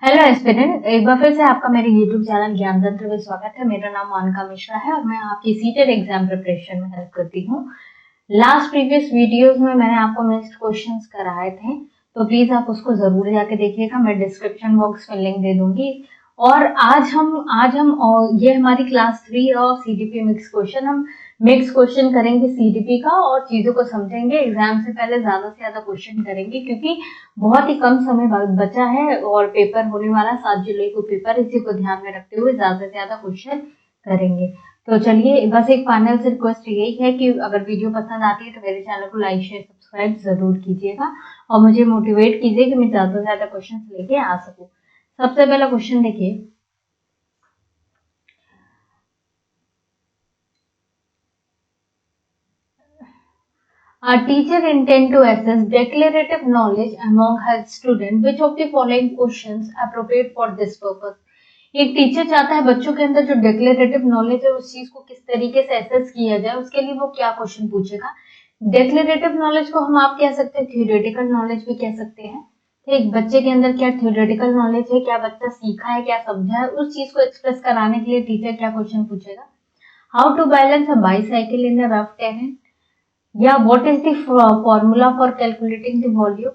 Hello aspirant, एक बार फिर से आपका मेरे YouTube चैनल ज्ञान तंत्र में स्वागत है। मेरा नाम मोनिका मिश्रा है और मैं आपकी सीटेड एग्जाम प्रिपरेशन में हेल्प करती हूँ। लास्ट प्रीवियस वीडियोस में मैंने आपको मिक्स्ड क्वेश्चंस कराए थे, तो प्लीज आप उसको जरूर जाके देखिएगा। मैं डिस्क्रिप्शन बॉक्स में लिंक दे दूंगी। और आज हम ये हमारी क्लास 3 और सीडीपी मिक्स क्वेश्चन, हम मिक्स क्वेश्चन करेंगे सीडीपी का और चीजों को समझेंगे। एग्जाम से पहले ज्यादा से ज्यादा क्वेश्चन करेंगे क्योंकि बहुत ही कम समय बचा है और पेपर होने वाला 7 जुलाई को पेपर, इसी को ध्यान में रखते हुए ज्यादा से ज्यादा क्वेश्चन करेंगे। तो चलिए, बस एक फाइनल से रिक्वेस्ट यही है कि अगर वीडियो पसंद आती है तो मेरे चैनल को लाइक शेयर सब्सक्राइब जरूर कीजिएगा और मुझे मोटिवेट कीजिए कि मैं ज्यादा से ज्यादा क्वेश्चन लेके आ सकूं। सबसे पहला क्वेश्चन देखिए, a teacher intend to assess declarative knowledge among her student. Which of the following questions appropriate for this purpose? एक टीचर चाहता है बच्चों के अंदर जो डिक्लेरेटिव नॉलेज है उस चीज को किस तरीके से एसेस किया जाए, उसके लिए वो क्या क्वेश्चन पूछेगा। डिक्लेरेटिव नॉलेज को हम आप कह सकते हैं, थ्योरेटिकल नॉलेज भी कह सकते हैं। ठीक, बच्चे के अंदर क्या थ्योरेटिकल नॉलेज है, क्या बच्चा सीखा है, क्या समझा है, उस चीज को एक्सप्रेस कराने के लिए टीचर क्या क्वेश्चन पूछेगा। How to balance a bicycle in a rough terrain, या what is the formula for calculating the volume,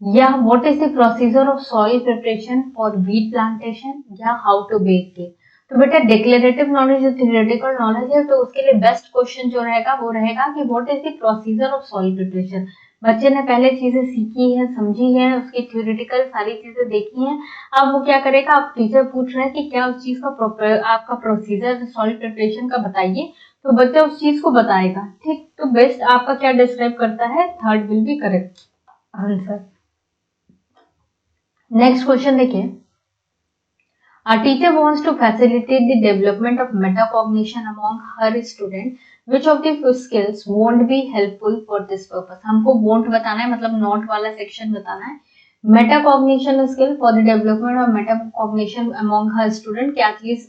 या what is the procedure of soil preparation for wheat plantation, या how to bake cake। तो बेटा declarative knowledge जो theoretical knowledge है, तो उसके लिए बेस्ट क्वेश्चन जो रहेगा वो रहेगा कि what is the procedure of soil preparation. बच्चे ने पहले चीजें सीखी है, समझी है, उसकी थ्योरेटिकल सारी चीजें देखी हैं। अब वो क्या करेगा, अब टीचर पूछ रहे हैं कि क्या उस चीज का आपका प्रोसीजर सॉइल प्रिपरेशन का बताइए, तो बच्चा उस चीज को बताएगा। ठीक, तो बेस्ट आपका क्या डिस्क्राइब करता है, third will B correct answer. Next question देखिए, a teacher wants to facilitate the development of metacognition among her student. Which of the skills won't be helpful for this purpose? हमको won't बताना है, मतलब not वाला section बताना है। metacognition skill for the development of metacognition among her student, क्या चीज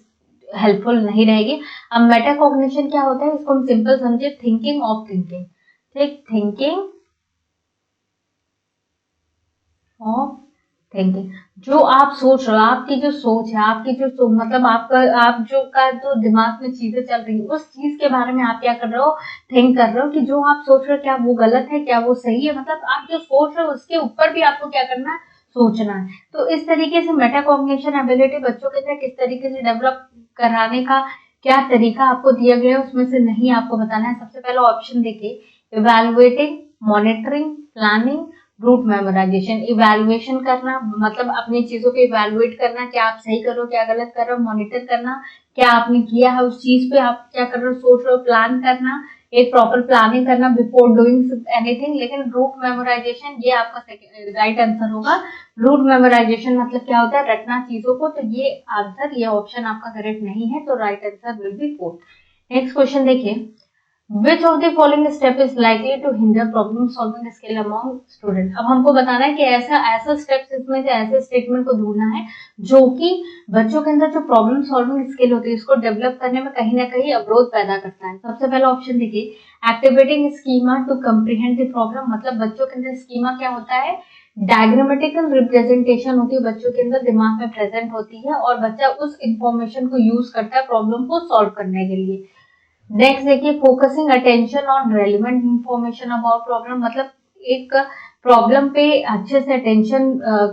helpful नहीं रहेगी। अब मेटाकॉग्निशन क्या होता है, इसको हम सिंपल समझे, थिंकिंग ऑफ थिंकिंग। ठीक, थिंकिंग ऑफ थिंकिंग, जो आप सोच रहे हो, आपकी जो सोच है, आपकी जो मतलब आप जो का जो दिमाग में चीजें चल रही है, उस चीज के बारे में आप क्या कर रहे हो, थिंक कर रहे हो कि जो आप सोच रहे हो क्या वो गलत है, क्या वो सही है। मतलब आप जो सोच रहे हो उसके ऊपर भी आपको क्या करना है, सोचना है। तो इस तरीके से मेटाकॉग्निशन एबिलिटी बच्चों के अंदर किस तरीके से डेवलप कराने का क्या तरीका आपको दिया गया है, उसमें से नहीं आपको बताना है। सबसे पहला ऑप्शन देखिए, evaluating, monitoring, planning, rote memorisation. Evaluation करना मतलब अपनी चीजों को इवेल्युएट करना, क्या आप सही कर रहे हो, क्या गलत कर रहे हो। मॉनिटर करना, क्या आपने किया है उस चीज पे आप क्या कर रहे हो, सोच रहे हो। प्लान करना, एक प्रॉपर प्लानिंग करना बिफोर डूइंग एनीथिंग। लेकिन रूट मेमोराइजेशन ये आपका राइट आंसर होगा। रूट मेमोराइजेशन मतलब क्या होता है, रटना चीजों को। तो ये आंसर, ये ऑप्शन आपका करेक्ट नहीं है, तो right answer will B fourth. Next question देखिए, Which of the following step is likely to hinder problem solving skill among student? अब हमको बताना है कि ऐसा स्टेप्स, इसमें से ऐसे स्टेटमेंट को ढूंढना है जो कि बच्चों के अंदर जो प्रॉब्लम सॉल्विंग स्किल होती है इसको डेवलप करने में कहीं ना कहीं अवरोध पैदा करता है। सबसे पहला ऑप्शन देखिए, activating schema to comprehend the problem. मतलब बच्चों के अंदर स्कीमा क्या होता है, डायग्रामेटिकल रिप्रेजेंटेशन होती है, बच्चों के अंदर दिमाग में प्रेजेंट होती है और बच्चा उस इंफॉर्मेशन को यूज करता है प्रॉब्लम को सॉल्व करने के लिए। नेक्स्ट देखिए, focusing attention on relevant information about problem. मतलब एक प्रॉब्लम पे अच्छे से अटेंशन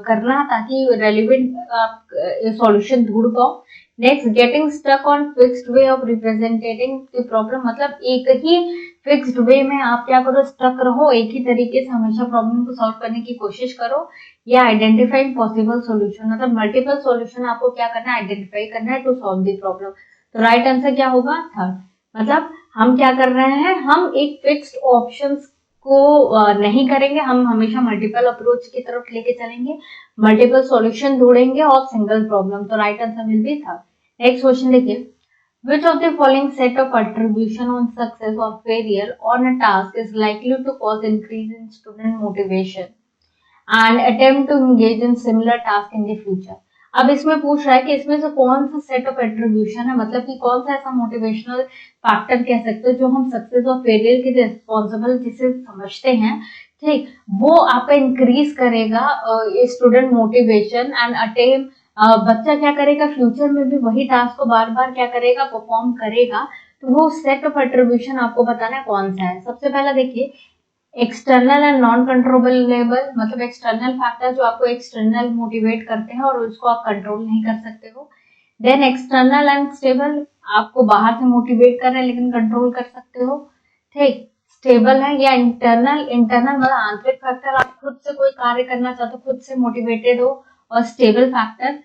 करना ताकि रेलिवेंट आप सॉल्यूशन ढूंढ पाओ। Next, getting stuck on fixed way of representing the problem. मतलब एक ही फिक्स्ड वे में आप क्या करो, स्टक रहो, एक ही तरीके से हमेशा प्रॉब्लम को सॉल्व करने की कोशिश करो। या आइडेंटिफाइंग पॉसिबल सॉल्यूशन, मतलब मल्टीपल सॉल्यूशन आपको क्या करना है, आइडेंटिफाई करना है टू सॉल्व द प्रॉब्लम। तो राइट आंसर क्या होगा, थर्ड। मतलब हम क्या कर रहे हैं, हम एक फिक्स्ड ऑप्शंस को नहीं करेंगे, हम हमेशा मल्टीपल अप्रोच की तरफ लेके चलेंगे, मल्टीपल सॉल्यूशन ढूंढेंगे और सिंगल प्रॉब्लम। तो right answer will be third. Next question देखिए, which of the following set of attribution on success or failure on a task is likely to cause increase in student motivation and attempt to engage in similar task in the future? अब इसमें पूछ रहा है कि इसमें से कौन सा सेट ऑफ एट्रीब्यूशन है, मतलब कि कौन सा ऐसा मोटिवेशनल फैक्टर कह सकते हो जो हम सक्सेस और फेलियर के रिस्पॉन्सिबल जिसे समझते हैं ठीक, वो आपका इंक्रीज करेगा स्टूडेंट मोटिवेशन एंड अटेम। बच्चा क्या करेगा फ्यूचर में भी वही टास्क को बार बार क्या करेगा परफॉर्म करेगा। तो वो सेट ऑफ एट्रीब्यूशन आपको बताना है कौन सा है। सबसे पहला देखिए एक्सटर्नल एंड नॉन कंट्रोलेबल, मतलब एक्सटर्नल फैक्टर जो आपको एक्सटर्नल मोटिवेट करते हैं और उसको आप कंट्रोल नहीं कर सकते हो। देन एक्सटर्नल एंड स्टेबल, आपको बाहर से मोटिवेट कर रहे हैं लेकिन कंट्रोल कर सकते हो। ठीक, स्टेबल है। या इंटरनल, इंटरनल मतलब आंतरिक फैक्टर, आप खुद से कोई कार्य करना चाहते हो, खुद से मोटिवेटेड हो। और स्टेबल फैक्टर,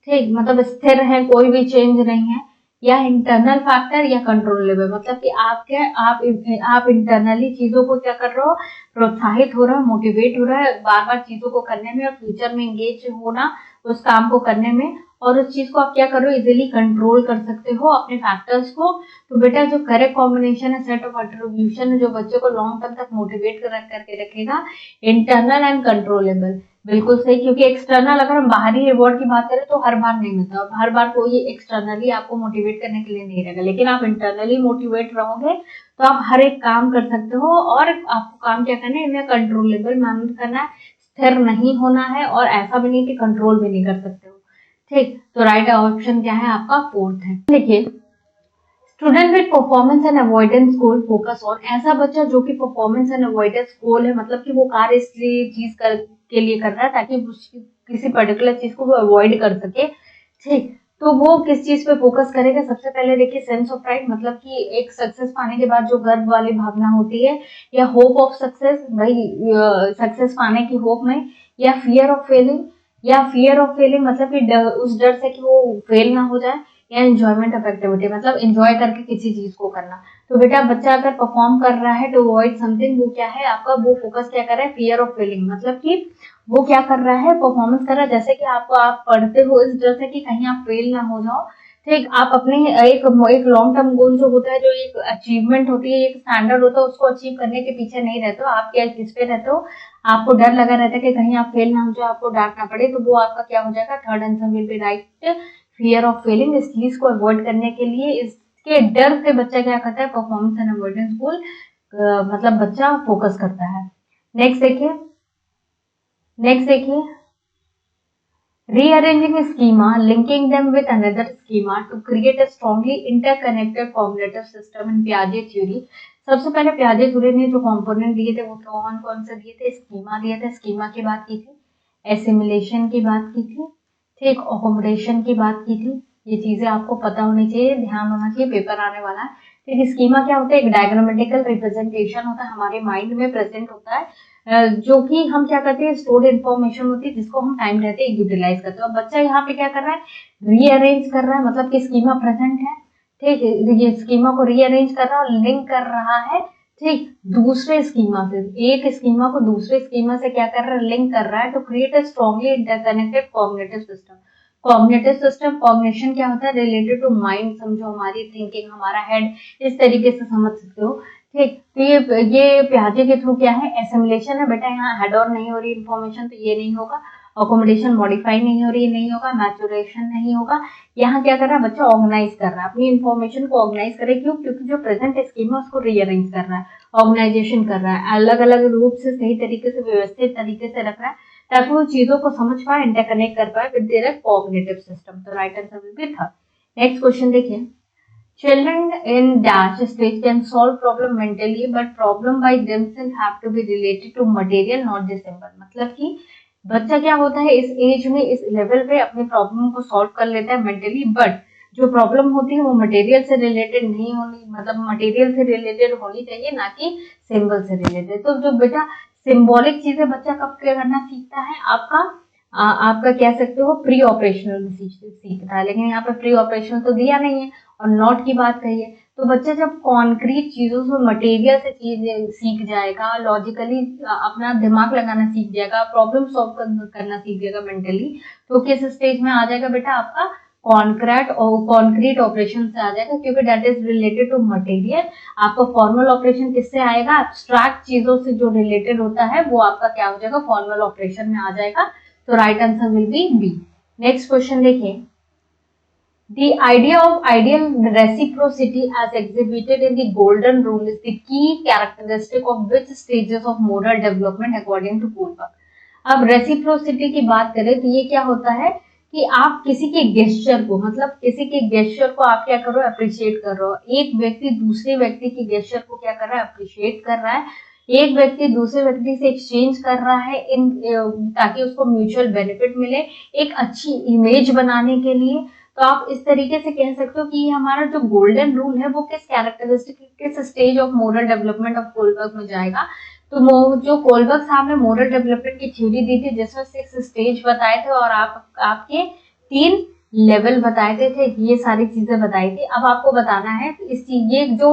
ठीक, मतलब स्थिर है, कोई भी चेंज नहीं है। या इंटरनल फैक्टर या कंट्रोलेबल, मतलब कि आप इंटरनली चीजों को क्या कर रहे हो, प्रोत्साहित हो रहा है, मोटिवेट हो रहा है बार बार चीजों को करने में और फ्यूचर में एंगेज होना उस काम को करने में। और उस चीज को आप क्या करो इजीली कंट्रोल कर सकते हो अपने फैक्टर्स को। तो बेटा जो करेक्ट कॉम्बिनेशन है सेट ऑफ एट्रीब्यूशन जो बच्चे को लॉन्ग टर्म तक मोटिवेट करके रखेगा, इंटरनल एंड कंट्रोलेबल, बिल्कुल सही। क्योंकि एक्सटर्नल अगर हम बाहरी रिवॉर्ड की बात करें तो हर बार नहीं मिलता, हर बार कोई एक्सटर्नली आपको मोटिवेट करने के लिए नहीं रहेगा, लेकिन आप इंटरनली मोटिवेट रहोगे तो आप हर एक काम कर सकते हो। और आपको काम क्या करना है, इन्हें कंट्रोलेबल मैनेज करना है, स्थिर नहीं होना है और ऐसा भी नहीं कि कंट्रोल भी नहीं कर सकते हो। ठीक, तो राइट ऑप्शन क्या है आपका फोर्थ है। देखिए student with performance and avoidance goal focus on, ऐसा बच्चा जो कि परफॉर्मेंस एंड अवॉइडेंस गोल है, मतलब कि वो कार्य इसलिए चीज के लिए कर रहा है ताकि किसी पर्टिकुलर चीज को वो अवॉइड कर सके। ठीक, तो वो किस चीज पे फोकस करेगा, सबसे पहले देखिए सेंस ऑफ प्राइड, मतलब कि एक सक्सेस पाने के बाद जो गर्व वाली भावना होती है। या होप ऑफ सक्सेस, भाई सक्सेस पाने की होप में। या फियर ऑफ फेलिंग, मतलब कि उस डर से कि वो फेल ना हो जाए। या एंजॉयमेंट ऑफ एक्टिविटी, मतलब एंजॉय करके किसी चीज को करना। तो बेटा बच्चा अगर परफॉर्म कर रहा है टू अवॉइड समथिंग, वो क्या है आपका, वो फोकस क्या कर रहा है, फियर ऑफ फेलिंग, मतलब कि वो क्या कर रहा है परफॉर्मेंस कर रहा है, जैसे कि आपको आप पढ़ते हो इस डर से कि कहीं आप फेल ना हो जाओ। ठीक, आप अपने एक लॉन्ग टर्म गोल जो होता है, जो एक अचीवमेंट होती है, एक स्टैंडर्ड होता है, उसको अचीव करने के पीछे नहीं रहते हो आप, क्या किस पे रहते हो, आपको डर लगा रहता है कि कहीं आप फेल ना हो जाओ, आपको डांट ना पड़े। तो वो आपका क्या हो जाएगा, third answer will be right, fear of Fehling. इस चीज को अवॉइड करने के लिए, इसके डर से बच्चा क्या करता है, परफॉर्मेंस एंड अवॉइडेंस गोल मतलब बच्चा फोकस करता है। नेक्स्ट देखिए rearranging a schema, linking them with another schema to create a strongly interconnected cognitive system in Piaget theory। सबसे पहले पियाजे थ्योरी ने जो कंपोनेंट दिए थे वो कौन कौन से दिए थे, स्कीमा दिया था, स्कीमा की बात की थी, एसिमिलेशन की बात की थी, ठीक, अकोमोडेशन की बात की थी। ये चीजें आपको पता होनी चाहिए, ध्यान होना चाहिए, पेपर आने वाला है। ठीक, स्कीमा क्या होता है, एक डायग्रामेटिकल रिप्रेजेंटेशन होता है, हमारे माइंड में प्रेजेंट होता है, जो कि हम क्या करते हैं, स्टोर्ड इन्फॉर्मेशन होती है जिसको हम टाइम रहते यूटिलाइज करते हैं। और बच्चा यहाँ पे क्या कर रहा है, रीअरेंज कर रहा है, मतलब कि स्कीमा प्रेजेंट है, ठीक, ये स्कीमा को रीअरेंज कर रहा है और लिंक कर रहा है, ठीक, दूसरे स्कीमा से, एक स्कीमा को दूसरे स्कीमा से क्या कर रहा है, लिंक कर रहा है, to create a strongly interconnected cognitive system. Cognitive system, cognition क्या होता है, रिलेटेड टू माइंड, समझो हमारी थिंकिंग, हमारा हेड, इस तरीके से समझ सकते हो। ठीक, तो ये पियाजे के थ्रू क्या है, एसिमिलेशन है बेटा, यहाँ हेड ऑन नहीं हो रही इन्फॉर्मेशन तो ये नहीं होगा, अकोमोडेशन मॉडिफाई नहीं हो रही, नहीं होगा, मैचुरेशन नहीं होगा। यहाँ क्या कर रहा है बच्चा, ऑर्गेनाइज कर रहा है अपनी इन्फॉर्मेशन को, ऑर्गेनाइज करे, क्यों, क्योंकि जो प्रेजेंट स्कीम है उसको रीअरेंज कर रहा है, ऑर्गेनाइजेशन कर रहा है, अलग अलग रूप से सही तरीके से व्यवस्थित तरीके से रख रहा है ताकि वो चीजों को समझ पाए, इंटरकनेक्ट कर पाए विद देयर कॉग्निटिव सिस्टम। तो right answer will be third. Next question देखिए, children in dash stage can solve problem mentally, but problem by themselves have to be related to material, not the symbol। मतलब कि बच्चा क्या होता है इस as में, इस लेवल पे अपने प्रॉब्लम को सॉल्व कर लेता है मेंटली, बट जो प्रॉब्लम होती है वो मटेरियल से रिलेटेड नहीं होनी, मतलब मटेरियल से रिलेटेड होनी चाहिए, ना कि सिंबल से रिलेटेड। तो जो बेटा सिंबॉलिक चीजें बच्चा कब करना सीखता है, आपका कह सकते हो प्री ऑपरेशनल सीखता है, लेकिन यहाँ पे प्री ऑपरेशनल तो दिया नहीं है और नॉट की बात कही है। तो बच्चा जब कॉन्क्रीट चीजों से, मटेरियल से चीजें सीख जाएगा, लॉजिकली अपना दिमाग लगाना सीख जाएगा, प्रॉब्लम सॉल्व करना सीख जाएगा मेंटली, तो किस स्टेज में आ जाएगा बेटा, आपका कॉन्क्रीट ऑपरेशन से आ जाएगा, क्योंकि that is related to material. आपका फॉर्मल ऑपरेशन किससे आएगा, एब्स्ट्रैक्ट चीजों से जो रिलेटेड होता है वो आपका क्या हो जाएगा, फॉर्मल ऑपरेशन में आ जाएगा। तो right answer will be B. Next question देखिए, The idea of ideal reciprocity as exhibited in the golden rule is the key characteristic of which stages of moral development according to Kohlberg. अब reciprocity की बात करें तो ये क्या होता है कि आप किसी के गेस्चर को, मतलब किसी के गेस्चर को आप क्या करो, अप्रिशिएट कर रहे हो। एक व्यक्ति दूसरे व्यक्ति के गेस्चर को क्या कर रहा है, अप्रिशिएट कर रहा है। एक व्यक्ति दूसरे व्यक्ति से एक्सचेंज कर रहा है इन ताकि उसको म्यूचुअल बेनिफिट मिले, एक अच्छी इमेज बनाने के लिए। तो आप इस तरीके से कह सकते हो कि ये हमारा जो गोल्डन रूल है वो किस कैरेक्टरिस्टिक, किस stage of moral development of Kohlberg में जाएगा। तो जो कोलबर्ग साहब ने मोरल डेवलपमेंट की थ्योरी दी थी जिसमें 6 स्टेज बताए थे और आपके 3 लेवल बताए थे, ये सारी चीजें बताई थी। अब आपको बताना है ये जो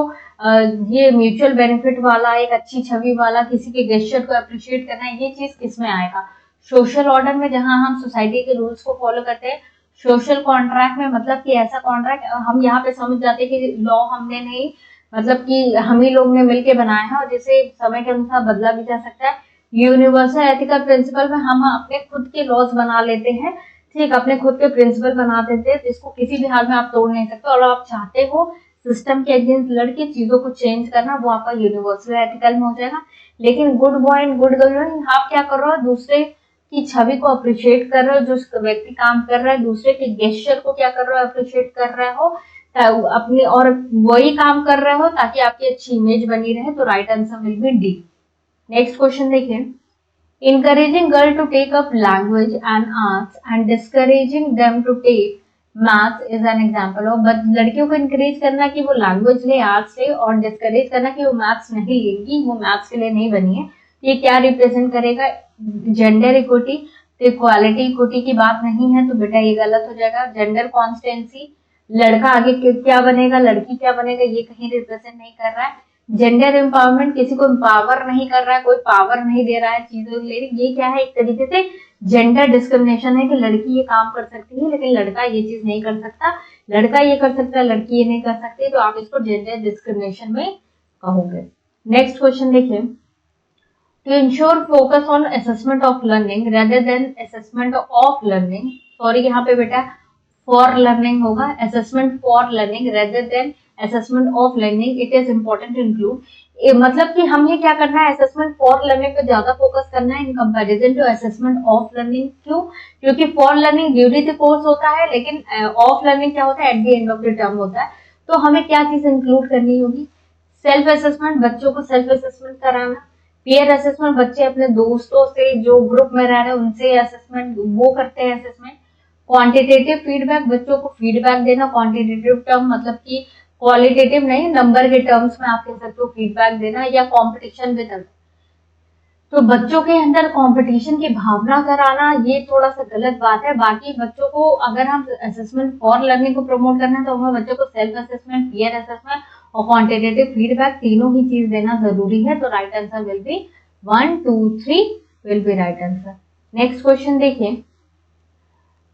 ये म्यूचुअल बेनिफिट वाला, एक अच्छी छवि वाला, किसी के गेस्चर को अप्रिशिएट करना, ये चीज किसमें आएगा, सोशल ऑर्डर में, जहां हम सोसाइटी के रूल्स को फॉलो करते हैं। सोशल कॉन्ट्रैक्ट में, मतलब कि ऐसा कॉन्ट्रैक्ट हम यहाँ पे समझ जाते हैं कि लॉ हमने नहीं, मतलब कि हम ही लोग ने मिलके बनाया है और जिसे समय के अनुसार बदला भी जा सकता है। यूनिवर्सल एथिकल प्रिंसिपल में हम अपने खुद के लॉज बना लेते हैं, ठीक, अपने खुद के प्रिंसिपल बना देते हैं जिसको किसी भी हाल में आप तोड़ नहीं सकते। और आप चाहते हो सिस्टम के अगेंस्ट लड़के चीजों को चेंज करना, वो आपका यूनिवर्सल एथिकल में हो जाएगा। लेकिन good boy and good girl, आप क्या कर रहे हो, दूसरे की छवि को अप्रिशिएट कर रहे हो, जो व्यक्ति काम कर रहा है दूसरे के गेस्चर को क्या कर रहे हो, अप्रिशिएट कर रहे हो अपने, और वही काम कर रहे हो ताकि आपकी अच्छी इमेज बनी रहे। तो right answer will B D. Next question देखिए, encouraging girl to take up language and arts and discouraging them to take maths is an example of, but लड़कियों को encourage करना कि वो लैंग्वेज ले, आर्ट्स ले, और डिस्करेज करना कि वो मैथ्स नहीं लेंगी, वो मैथ्स के लिए नहीं बनी है। ये क्या रिप्रेजेंट करेगा, जेंडर इक्विटी। तो इक्वालिटी इक्विटी की बात नहीं है, तो बेटा ये गलत हो जाएगा। जेंडर कॉन्स्टेंसी, लड़का आगे क्या बनेगा, लड़की क्या बनेगा, ये कहीं रिप्रेजेंट नहीं कर रहा है। जेंडर एम्पावरमेंट, किसी को एम्पावर नहीं कर रहा है, कोई पावर नहीं दे रहा है चीजों ले रही, ये क्या है, एक तरीके से जेंडर डिस्क्रिमिनेशन है कि लड़की ये काम कर सकती है लेकिन लड़का ये चीज नहीं कर सकता, लड़का ये कर सकता है लड़की ये नहीं कर सकती, तो आप इसको जेंडर डिस्क्रिमिनेशन में कहोगे। नेक्स्ट क्वेश्चन देखिए, to ensure focus on assessment of learning rather than assessment of learning, sorry यहाँ पे बेटा for learning होगा, assessment for learning rather than assessment of learning, it is important to include, मतलब कि हमें क्या करना है, assessment for learning पे ज्यादा फोकस करना है in comparison to assessment of learning। क्यों, क्योंकि for learning ड्यूरी द कोर्स होता है, लेकिन of learning क्या होता है, at the end of the term होता है। तो हमें क्या चीज इंक्लूड करनी होगी, सेल्फ असेसमेंट, बच्चों को सेल्फ असेसमेंट कराना, पीयर असेसमेंट, बच्चे अपने दोस्तों से जो ग्रुप में रह रहे हैं उनसे असेसमेंट, वो करते हैं असेसमेंट। क्वांटिटेटिव फीडबैक, बच्चों को फीडबैक देना, क्वांटिटेटिव टर्म मतलब कि क्वालिटेटिव नहीं, नंबर के टर्म्स में आप कह सकते हो फीडबैक देना, या कॉम्पिटिशन विद अदर। तो बच्चों के अंदर कंपटीशन की भावना कराना, ये थोड़ा सा गलत बात है। बाकी बच्चों को अगर हम असेसमेंट फॉर लर्निंग को प्रमोट करना है तो हमें बच्चों को सेल्फ असेसमेंट, पीयर असेसमेंट और क्वांटिटेटिव फीडबैक तीनों ही चीज देना जरूरी है। तो right answer will be 1, 2, 3 will be right answer. Next question देखिए,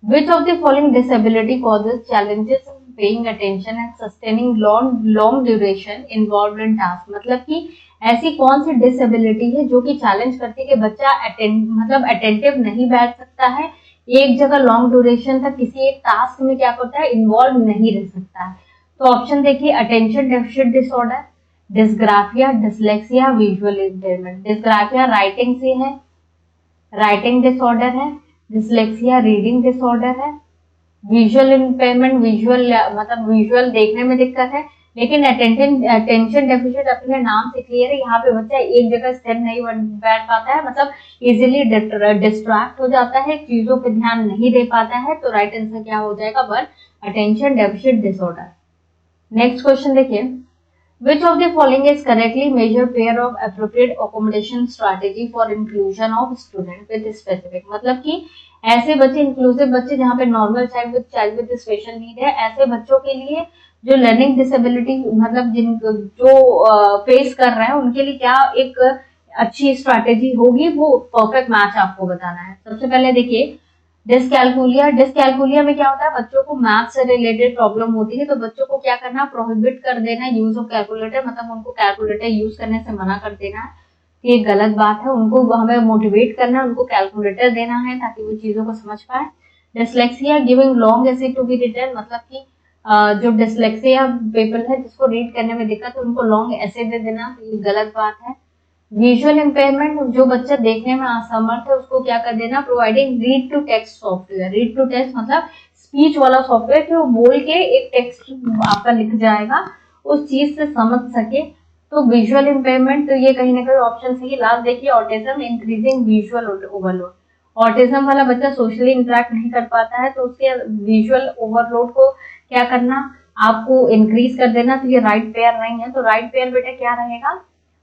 which of the following disability causes challenges in paying attention and sustaining long duration involved in task, मतलब कि ऐसी कौन सी डिसेबिलिटी है जो कि चैलेंज करती है कि बच्चा मतलब अटेंटिव नहीं बैठ सकता है, एक जगह लॉन्ग ड्यूरेशन तक किसी एक टास्क में क्या करता है, इन्वॉल्व नहीं रह सकता है। तो ऑप्शन देखिए, attention deficit disorder, dysgraphia, dyslexia, visual impairment. Dysgraphia writing से है, राइटिंग डिसऑर्डर है, डिसलेक्सिया रीडिंग डिसऑर्डर है, विजुअल इम्पेयरमेंट विजुअल मतलब विजुअल देखने में दिक्कत है। लेकिन अटेंशन डेफिसिट अपने नाम से क्लियर है, यहाँ पे बच्चा एक जगह स्थिर नहीं बैठ पाता है, मतलब इजीली डिस्ट्रैक्ट हो जाता है, चीजों पे ध्यान नहीं दे पाता है। तो राइट आंसर क्या हो जाएगा, 1, attention deficit disorder. Next question देखिए, which of the following is correctly measured pair of appropriate accommodation strategy for inclusion of student with specific, मतलब कि ऐसे बच्चे, इंक्लूसिव बच्चे जहाँ पे normal child with special need है, ऐसे बच्चों के लिए जो लर्निंग डिसेबिलिटी मतलब जो फेस कर रहे हैं उनके लिए क्या एक अच्छी स्ट्रैटेजी होगी, वो परफेक्ट मैच आपको बताना है। सबसे पहले देखिए डिस्कैलकुलिया, डिस्कैलकुलिया में क्या होता है, बच्चों को मैथ से रिलेटेड प्रॉब्लम होती है तो बच्चों को क्या करना, प्रोहिबिट कर देना यूज ऑफ कैलकुलेटर, मतलब उनको कैलकुलेटर यूज करने से मना कर देना है, ये गलत बात है। उनको हमें मोटिवेट करना है, उनको कैलकुलेटर देना है ताकि वो चीजों को समझ पाए। Dyslexia giving long essay to be written, मतलब कि जो डिसलेक्सिया पीपल है जिसको रीड करने में दिक्कत है उनको लॉन्ग ऐसे दे देना, तो ये गलत बात है। विजुअल इम्पेयरमेंट, जो बच्चा देखने में असमर्थ है उसको क्या कर देना, providing read to text software. रीड टू टेक्स्ट मतलब स्पीच वाला सॉफ्टवेयर कि वो बोल के एक टेक्स्ट आपका लिख जाएगा, उस चीज से समझ सके। तो विजुअल इम्पेयरमेंट, तो ये कहीं ना कहीं ऑप्शन सही। लास्ट देखिए, autism increasing visual overload. Autism वाला बच्चा सोशली इंटरेक्ट नहीं कर पाता है, तो उसके विजुअल ओवरलोड को क्या करना, आपको इंक्रीज कर देना। तो ये राइट पेयर नहीं है, तो राइट पेयर बेटा क्या रहेगा,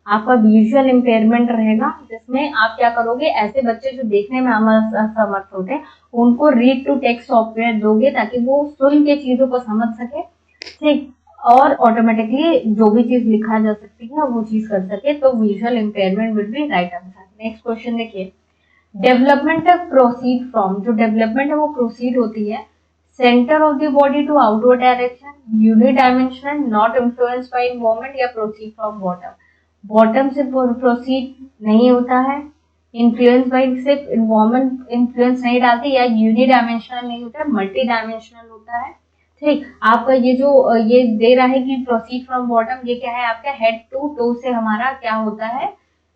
आपका विजुअल इम्पेयरमेंट रहेगा, जिसमें आप क्या करोगे, ऐसे बच्चे जो देखने में असमर्थ होते हैं उनको रीड टू टेक्स्ट सॉफ्टवेयर दोगे ताकि वो सुन के चीजों को समझ सके, ठीक, और ऑटोमेटिकली जो भी चीज लिखा जा सकती है वो चीज कर सके। तो visual impairment will be right answer. Next question देखिए, डेवलपमेंट प्रोसीड फ्रॉम, जो डेवलपमेंट है वो प्रोसीड होती है centre of the body to outward direction, unidimensional, not influenced by environment, या प्रोसीड फ्रॉम बॉटम। बॉटम से प्रोसीड नहीं होता है, इन्फ्लुएंस बाय सिर्फ इन्वायरमेंट इन्फ्लुएंस नहीं डालती, या यूनिडायमेंशनल नहीं होता है, मल्टी डायमेंशनल होता है, ठीक। आपका ये जो ये दे रहा है कि प्रोसीड फ्रॉम बॉटम, ये क्या है आपका हेड टू टो से हमारा क्या होता है,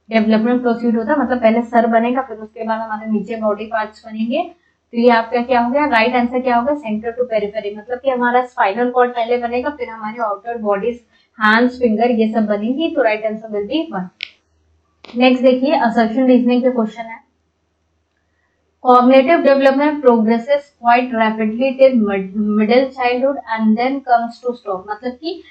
डेवलपमेंट प्रोसीड होता है, मतलब पहले सर बनेगा फिर उसके बाद हमारे नीचे बॉडी पार्ट्स बनेंगे। तो ये आपका क्या हो गया, राइट आंसर क्या होगा, सेंटर टू पेरिफेरी, मतलब कि हमारा स्पाइनल कॉर्ड पहले बनेगा फिर हमारी आउटर बॉडीज, हैंड्स, फिंगर, ये सब बनेंगी। तो right answer will be 1। Next देखिए, असर्शन रीजनिंग के क्वेश्चन है। Cognitive development progresses quite rapidly till middle childhood and then comes to stop, मतलब कि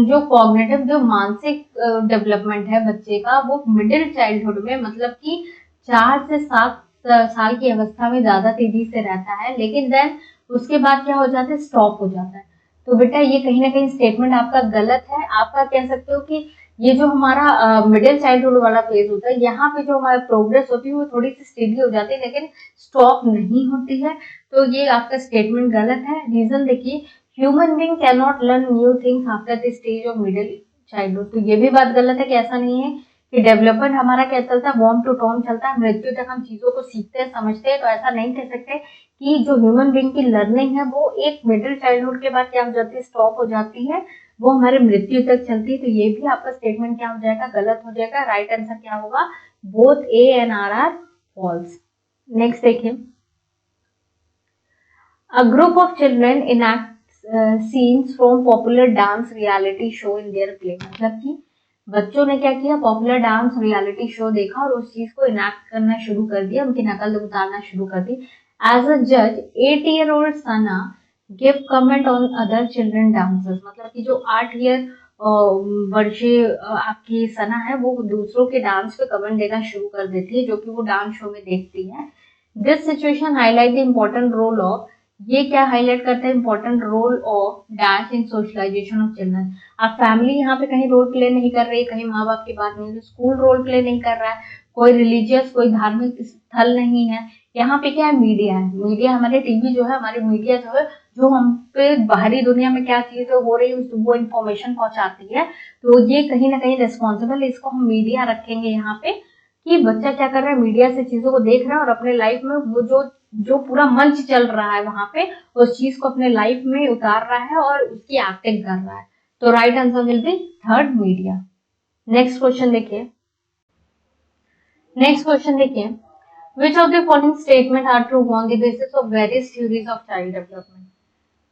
जो कॉग्निटिव, जो मानसिक डेवलपमेंट है बच्चे का, वो मिडिल चाइल्डहुड में, मतलब कि 4 से 7 साल की अवस्था में ज्यादा तेजी से रहता है, लेकिन देन उसके बाद क्या हो जाता है, स्टॉप हो जाता है। तो बेटा ये कहीं ना कहीं स्टेटमेंट आपका गलत है। आपका कह सकते हो कि ये जो हमारा मिडिल चाइल्डहुड वाला फेज होता है, यहाँ पे जो हमारी प्रोग्रेस होती है वो थोड़ी सी स्टेडी हो जाती है, लेकिन स्टॉप नहीं होती है। तो ये आपका स्टेटमेंट गलत है। रीजन देखिए, human being can not learn new things after the stage of middle childhood. तो ये भी बात गलत है कि ऐसा नहीं है कि डेवलपमेंट हमारा क्या चलता है, वॉर्म टू टॉर्म चलता है, मृत्यु तक हम चीजों को सीखते हैं, समझते हैं। तो ऐसा नहीं कह सकते कि जो ह्यूमन बीइंग की लर्निंग है वो एक मिडिल चाइल्डहुड के बाद क्या हो जाती है, स्टॉप हो जाती है, वो हमारे मृत्यु तक चलती है। तो ये भी आपका स्टेटमेंट क्या हो जाएगा, गलत हो जाएगा। राइट आंसर क्या होगा, both A and R are false. Next देखिए, a group of children enact scenes from popular dance reality show in their play, मतलब कि बच्चों ने क्या किया, पॉपुलर डांस रियलिटी शो देखा और उस चीज को इनैक्ट करना शुरू कर दिया, उनकी नकल उतारना शुरू कर दी। एज अ जज 8-year-old Sana give comment on other children dancers, मतलब कि जो 8 वर्षीय आपकी सना है वो दूसरों के डांस पे कमेंट देना शुरू कर देती है जो कि वो डांस शो में देखती है। This situation highlight the important role of, ये क्या हाईलाइट करता है, important role of dance in socialization of children. अब फैमिली यहाँ पे कहीं रोल प्ले नहीं कर रही है, कहीं माँ बाप की बात नहीं है, स्कूल रोल प्ले नहीं कर रहा है, कोई रिलीजियस कोई धार्मिक स्थल नहीं है, यहाँ पे क्या है, मीडिया है। मीडिया हमारे टीवी जो है, हमारी मीडिया जो है, जो हम पे बाहरी दुनिया में क्या चीजें हो रही है वो इन्फॉर्मेशन पहुंचाती है। तो ये कहीं ना कहीं रिस्पॉन्सिबल है, इसको हम मीडिया रखेंगे यहाँ पे, कि बच्चा क्या कर रहा है, मीडिया से चीजों को देख रहा है और अपने लाइफ में वो जो जो पूरा मंच चल रहा है वहां पे उस चीज को अपने लाइफ में उतार रहा है और उसकी एक्टिंग कर रहा है। तो right answer will be third, media. Next question देखिए, which of the following statement are true on the basis of various theories of child development.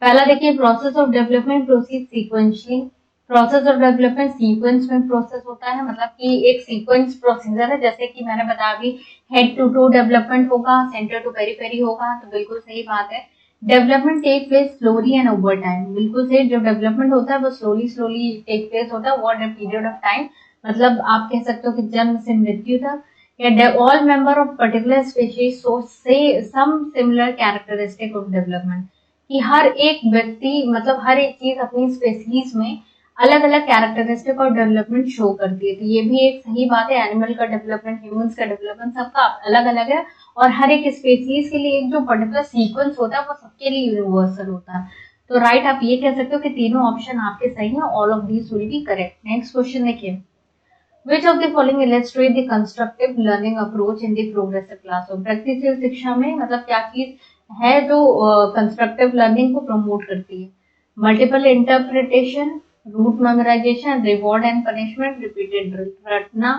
पहला देखिए, process of development proceed sequentially. Process of development sequence में process होता है, मतलब कि एक sequence procedure है, जैसे कि मैंने बताया अभी, हेड टू टो डेवलपमेंट होगा, सेंटर टू पेरीफेरी होगा। तो बिल्कुल सही बात है। Development take place slowly and over time, बिल्कुल सही। जो डेवलपमेंट होता है वो स्लोली टेक प्लेस होता है, ओवर पीरियड ऑफ टाइम, मतलब आप कह सकते हो कि जन्म से मृत्यु तक। या all member of particular species show से some similar characteristic of development, कि हर एक व्यक्ति, मतलब हर एक चीज अपनी स्पेसीज में अलग अलग कैरेक्टरिस्टिक और डेवलपमेंट शो करती है। तो ये भी एक सही बात है। एनिमल का डेवलपमेंट, ह्यूमंस का डेवलपमेंट सबका अलग अलग है, और हर एक स्पेसीज के लिए एक जो पर्टिकुलर सीक्वेंस होता है वो सबके लिए यूनिवर्सल होता है। तो राइट, आप ये कह सकते हो कि तीनों ऑप्शन आपके सही हैं, all of these will be correct. Next question देखिए, Which of the following illustrate the constructive learning approach in the progressive classroom? प्रगतिशील शिक्षा में मतलब क्या चीज है जो कंस्ट्रक्टिव लर्निंग को प्रमोट करती है। Multiple interpretation, rote memorization, reward and punishment, repeated drill. रटना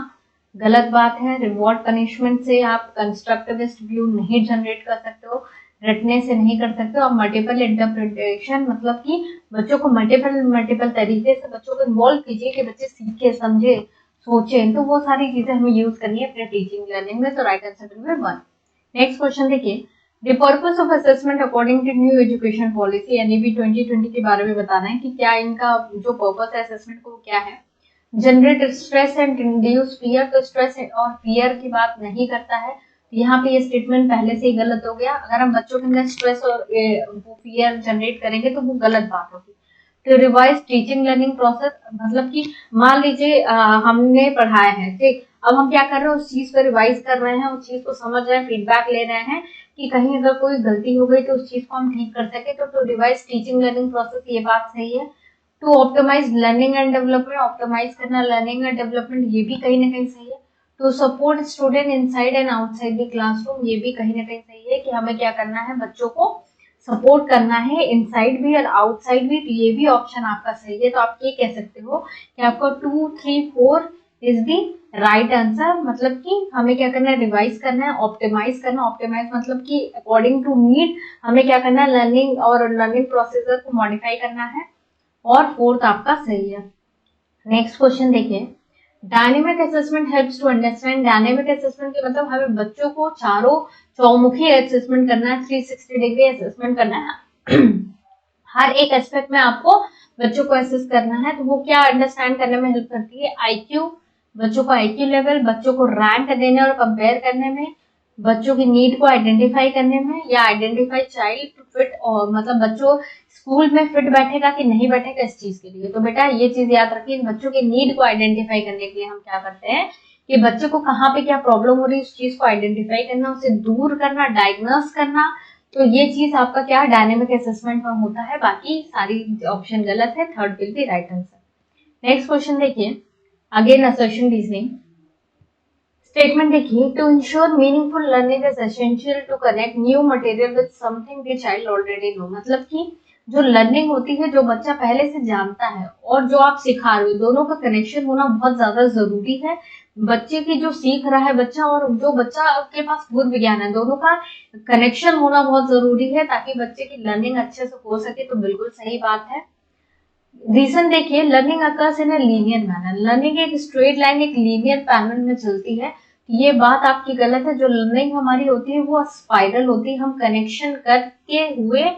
गलत बात है। रिवॉर्ड पनिशमेंट से आप कंस्ट्रक्टिविस्ट व्यू नहीं जनरेट कर सकते हो, रटने से नहीं कर सकते हो। और मल्टीपल इंटरप्रिटेशन मतलब कि बच्चों को मल्टीपल तरीके से बच्चों को इन्वॉल्व कीजिए कि बच्चे सीखे, समझे, सोचे। तो वो सारी चीजें हमें यूज करनी है अपने टीचिंग लर्निंग में। तो right answer will be 1। Next question देखिए, the purpose of assessment according to new education policy NEP 2020 के बारे में बताना है कि क्या इनका जो पर्पस है असेसमेंट को क्या है। Generate stress and induce fear, तो स्ट्रेस और फियर की बात नहीं करता है। तो यहाँ पे ये स्टेटमेंट पहले से ही गलत हो गया। अगर हम बच्चों के अंदर स्ट्रेस और फियर जनरेट करेंगे तो वो गलत बात होगी। To revise teaching learning process, मतलब कि मान लीजिए हमने पढ़ाया है, ठीक, अब हम क्या कर रहे हैं, उस चीज को रिवाइज कर रहे हैं, उस चीज को समझ रहे हैं, फीडबैक ले रहे हैं कि कहीं अगर कोई गलती हो गई तो उस चीज को हम ठीक कर सके। तो to revise teaching learning process, ये बात सही है। To optimise learning and development, optimise करना लर्निंग एंड डेवलपमेंट, ये भी कहीं ना कहीं सही है। To support student inside and outside the classroom, ये भी कहीं ना कहीं सही है कि हमें क्या करना है, बच्चों को सपोर्ट करना है इनसाइड भी और आउटसाइड भी। तो ये भी ऑप्शन आपका सही है। तो आप ये कह सकते हो कि आपका 2, 3, 4 इज दी राइट आंसर। मतलब कि हमें क्या करना है, रिवाइज करना है, ऑप्टिमाइज करना। ऑप्टिमाइज मतलब कि अकॉर्डिंग टू नीड हमें क्या करना है, लर्निंग और लर्निंग प्रोसीजर को मॉडिफाई करना है। और फोर्थ आपका सही है। नेक्स्ट क्वेश्चन देखिए, dynamic assessment helps to understand. Dynamic assessment के मतलब हमें बच्चों को चारों चौमुखी असेसमेंट करना है, 360 डिग्री असेसमेंट करना है। हर एक एस्पेक्ट में आपको बच्चों को असेस करना है। तो वो क्या अंडरस्टैंड करने में हेल्प करती है, आईक्यू, बच्चों का आईक्यू लेवल, बच्चों को रैंक देने और कंपेयर करने में, बच्चों की नीड को आइडेंटिफाई करने में, या आइडेंटिफाई चाइल्ड टू फिट, और मतलब बच्चों स्कूल में फिट बैठेगा कि नहीं बैठेगा इस चीज के लिए। तो बेटा ये चीज याद रखिए, बच्चों की नीड को आइडेंटिफाई करने के लिए हम क्या करते हैं कि बच्चे को कहाँ पे क्या प्रॉब्लम हो रही है उस चीज को आइडेंटिफाई करना, उसे दूर करना, डायग्नोस करना। तो ये चीज आपका क्या डायनेमिक असेसमेंट में होता है। बाकी सारी ऑप्शन गलत है, third will be right answer. Next question देखिए, अगेन असर्शन रीजनिंग। स्टेटमेंट देखिए, to ensure meaningful learning is essential to connect new material with something the child already know. मतलब कि जो लर्निंग होती है, जो बच्चा पहले से जानता है और जो आप सिखा रहे हो, दोनों का कनेक्शन होना बहुत ज्यादा जरूरी है। बच्चे की जो सीख रहा है बच्चा और जो बच्चा के पास पूर्व ज्ञान है, दोनों का कनेक्शन होना बहुत जरूरी है ताकि बच्चे की लर्निंग अच्छे से हो सके। तो बिल्कुल सही बात है। रीजन देखिए, learning occurs in a linear manner. Learning एक स्ट्रेट लाइन, एक लीनियर पैटर्न में चलती है। ये बात आपकी गलत है। जो लर्निंग हमारी होती है वो स्पाइरल होती है। हम कनेक्शन करके हुए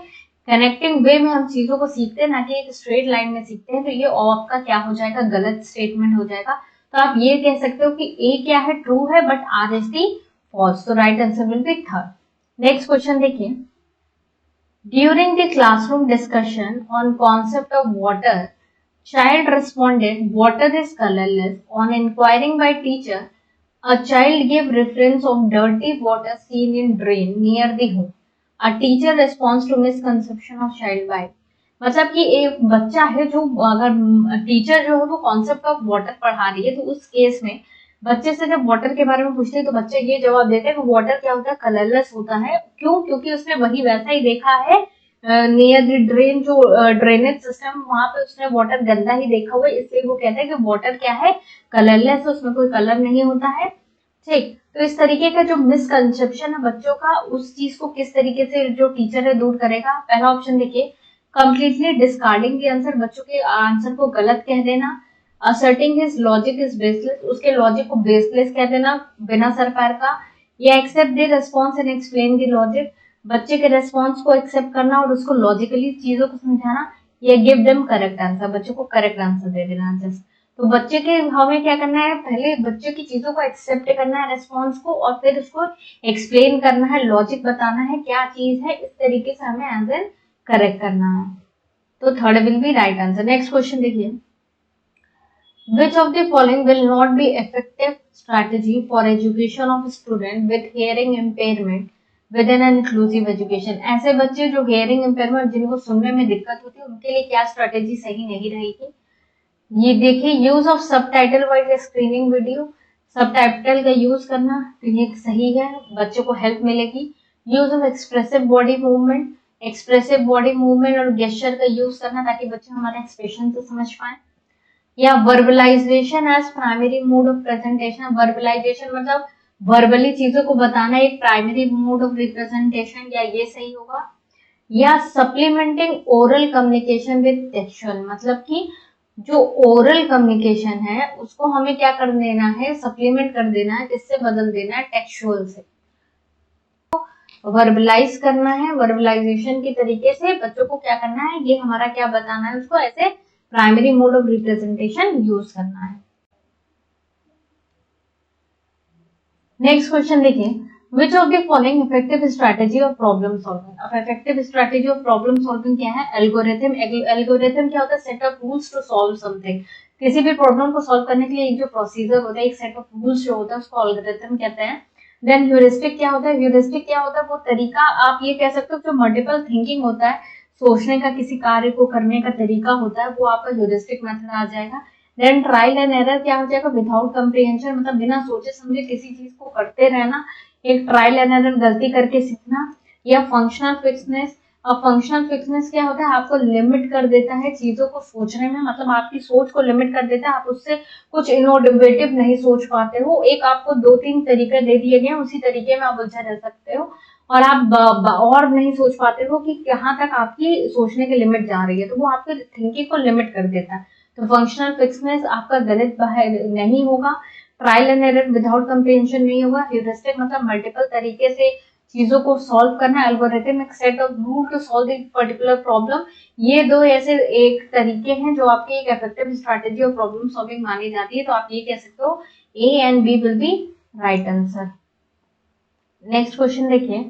कनेक्टिंग वे में हम चीजों को सीखते हैं, ना कि एक स्ट्रेट लाइन में सीखते हैं। तो ये आपका क्या हो जाएगा, गलत स्टेटमेंट हो जाएगा। तो आप ये कह सकते हो कि ए क्या है, ट्रू है, but R is the false. तो right answer will be third. Next question देखिए, during the classroom discussion on concept of water, child responded, "Water is colorless." On inquiring by teacher, a child gave reference of dirty water seen in drain near the home. A teacher responds to misconception of child by, मतलब कि एक बच्चा है जो, अगर teacher जो है वो कॉन्सेप्ट ऑफ वाटर पढ़ा रही है, तो उस केस में बच्चे से जब वाटर के बारे में पूछते हैं तो बच्चा ये जवाब देता है कि वाटर क्या होता है, कलरलेस होता है। क्यों? क्योंकि उसने वही वैसा ही देखा है नियर द ड्रेन, जो ड्रेनेज सिस्टम, वहां पे उसने वाटर गंदा ही देखा हुआ है, इसलिए वो कहता है कि वाटर क्या है, कलरलेस, उसमें कोई कलर नहीं होता है। ठीक, तो इस तरीके का जो मिसकंसेप्शन है बच्चों का, उस चीज को किस तरीके से जो टीचर है दूर करेगा। पहला ऑप्शन देखिए, कंप्लीटली डिस्कार्डिंग द आंसर, बच्चों के आंसर को गलत कह देना। Asserting his logic is baseless, उसके लॉजिक को बेसलेस कह देना, बिना सर पैर का। या accept the response and explain the logic, बच्चे के रेस्पॉन्स को एक्सेप्ट करना और उसको लॉजिकली चीजों को समझाना। या गिव देम करेक्ट आंसर, बच्चों को करेक्ट आंसर दे देना। जस्ट तो बच्चे के हमें क्या करना है, पहले बच्चे की चीजों को एक्सेप्ट करना है, रेस्पॉन्स को, और फिर उसको एक्सप्लेन करना है, लॉजिक बताना है क्या चीज है, इस तरीके से हमें आंसर करेक्ट करना है। तो third will be right answer. Next question देखिए, which of the following will not be effective strategy for education of student with hearing impairment within an inclusive education? ऐसे बच्चे जो hearing impairment, जिनको सुनने में दिक्कत होती है, उनके लिए क्या स्ट्रेटेजी सही नहीं रहेगी। ये देखिए, use of subtitle wise screening video, subtitle का यूज करना, तो ये सही है, बच्चों को हेल्प मिलेगी। Use of expressive body movement, expressive body movement और गेस्चर का यूज करना ताकि बच्चे हमारे एक्सप्रेशन को समझ पाए। या verbalization as primary mode of presentation, verbalization मतलब वर्बली चीजों को बताना एक प्राइमरी मोड ऑफ रिप्रेजेंटेशन, या ये सही होगा। या supplementing oral communication with textual, मतलब कि जो ओरल कम्युनिकेशन है उसको हमें क्या कर देना है, सप्लीमेंट कर देना है, जिससे बदल देना है टेक्सचुअल से। वर्बलाइज करना है, वर्बलाइजेशन के तरीके से बच्चों को क्या करना है, ये हमारा क्या बताना है, उसको ऐसे primary mode of representation use करना है। नेक्स्ट क्वेश्चन देखिए, which of the following effective strategy of problem solving. अब effective strategy of problem solving क्या है, एल्गोरिथम। एल्गोरिथम क्या होता है, set of rules to solve something. किसी भी प्रॉब्लम को सॉल्व करने के लिए एक जो प्रोसीजर होता है, एक सेट ऑफ रूल्स जो होता है उसको एल्गोरिथम कहते हैं। देन ह्यूरिस्टिक क्या होता है, ह्यूरिस्टिक क्या होता है, वो तरीका, आप ये कह सकते हो जो मल्टीपल थिंकिंग होता है, सोचने का, किसी कार्य को करने का तरीका होता है, वो आपका ह्यूरिस्टिक मेथड आ जाएगा। देन ट्रायल एंड एरर क्या हो जाएगा, विदाउट कंप्रीहेंशन, मतलब बिना सोचे समझे किसी चीज को करते रहना, एक ट्रायल एंड एरर, गलती करके सीखना। या फंक्शनल फिक्सनेस। अब फंक्शनल फिक्सनेस क्या होता है, आपको लिमिट कर देता है चीजों को सोचने में, मतलब आपकी सोच को लिमिट कर देता है, आप उससे कुछ इनोवेटिव नहीं सोच पाते हो। एक आपको 2-3 तरीके दे दिए गए, उसी तरीके में आप उलझे रह सकते हो और आप और नहीं सोच पाते हो कि कहाँ तक आपकी सोचने की लिमिट जा रही है, तो वो आपके थिंकिंग को लिमिट कर देता है। तो फंक्शनल फिक्सनेस आपका गलत नहीं होगा, trial and error without comprehension नहीं होगा, ह्यूरिस्टिक मतलब मल्टीपल तरीके से चीजों को सॉल्व करना, एल्गोरिथम एक set of rule to solve the particular problem. ये दो ऐसे एक तरीके हैं जो आपकी एक effective strategy of problem solving मानी जाती है। तो आप ये कह सकते हो A and B will be right answer. Next question देखिए,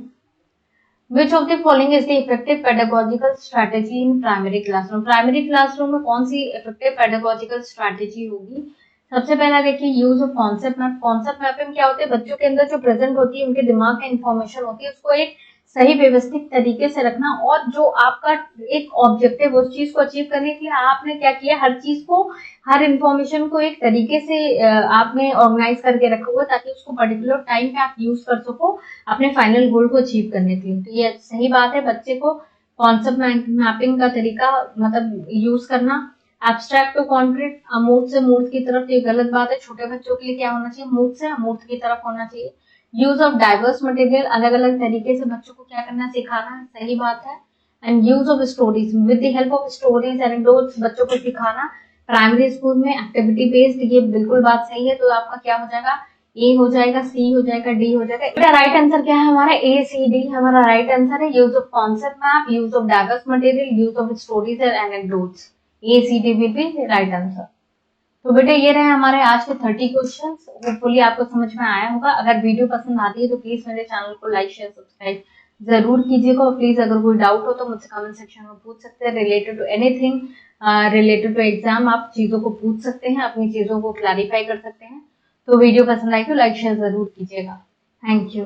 Which of the following is the effective pedagogical strategy in primary classroom? Primary classroom में कौन सी effective pedagogical strategy होगी? सबसे पहला देखिए, use of concept map. Concept mapping क्या होते हैं, बच्चों के अंदर जो प्रेजेंट होती है, उनके दिमाग में इंफॉर्मेशन होती है, उसको एक सही व्यवस्थित तरीके से रखना, और जो आपका एक ऑब्जेक्टिव उस चीज को अचीव करने के लिए आपने क्या किया, हर चीज को, हर इंफॉर्मेशन को एक तरीके से आपने ऑर्गेनाइज करके रखा हुआ ताकि उसको पर्टिकुलर टाइम पे आप यूज कर सको अपने फाइनल गोल को अचीव करने के लिए। तो ये सही बात है, बच्चे को कॉन्सेप्ट मैपिंग का तरीका मतलब यूज करना। एब्स्ट्रैक्ट टू कॉन्क्रीट, अमूर्त से मूर्त की तरफ, ये गलत बात है। छोटे बच्चों के लिए क्या होना चाहिए, मूर्त से अमूर्त की तरफ होना चाहिए। यूज ऑफ डाइवर्स मटेरियल, अलग अलग तरीके से बच्चों को क्या करना, सिखाना, सही बात है। And use of stories, with the help of stories and anecdotes बच्चों को सिखाना प्राइमरी स्कूल में, एक्टिविटी बेस्ड, ये बिल्कुल बात सही है। तो आपका क्या हो जाएगा, ए हो जाएगा, सी हो जाएगा, डी हो जाएगा। इसका राइट आंसर क्या है हमारा, ए सी डी हमारा राइट आंसर है। Use of concept map, use of diverse material, use of stories and anecdotes, A C D will be right answer. तो बेटे ये रहे हमारे आज के 30 क्वेश्चंस। होपफुली आपको समझ में आया होगा। अगर वीडियो पसंद आती है तो प्लीज मेरे चैनल को लाइक शेयर सब्सक्राइब जरूर कीजिएगा। प्लीज अगर कोई डाउट हो तो मुझसे कमेंट सेक्शन में पूछ सकते हैं, related to anything, related to exam आप चीजों को पूछ सकते हैं, अपनी चीजों को क्लैरिफाई कर सकते हैं। तो वीडियो पसंद आई तो लाइक शेयर जरूर कीजिएगा। Thank you.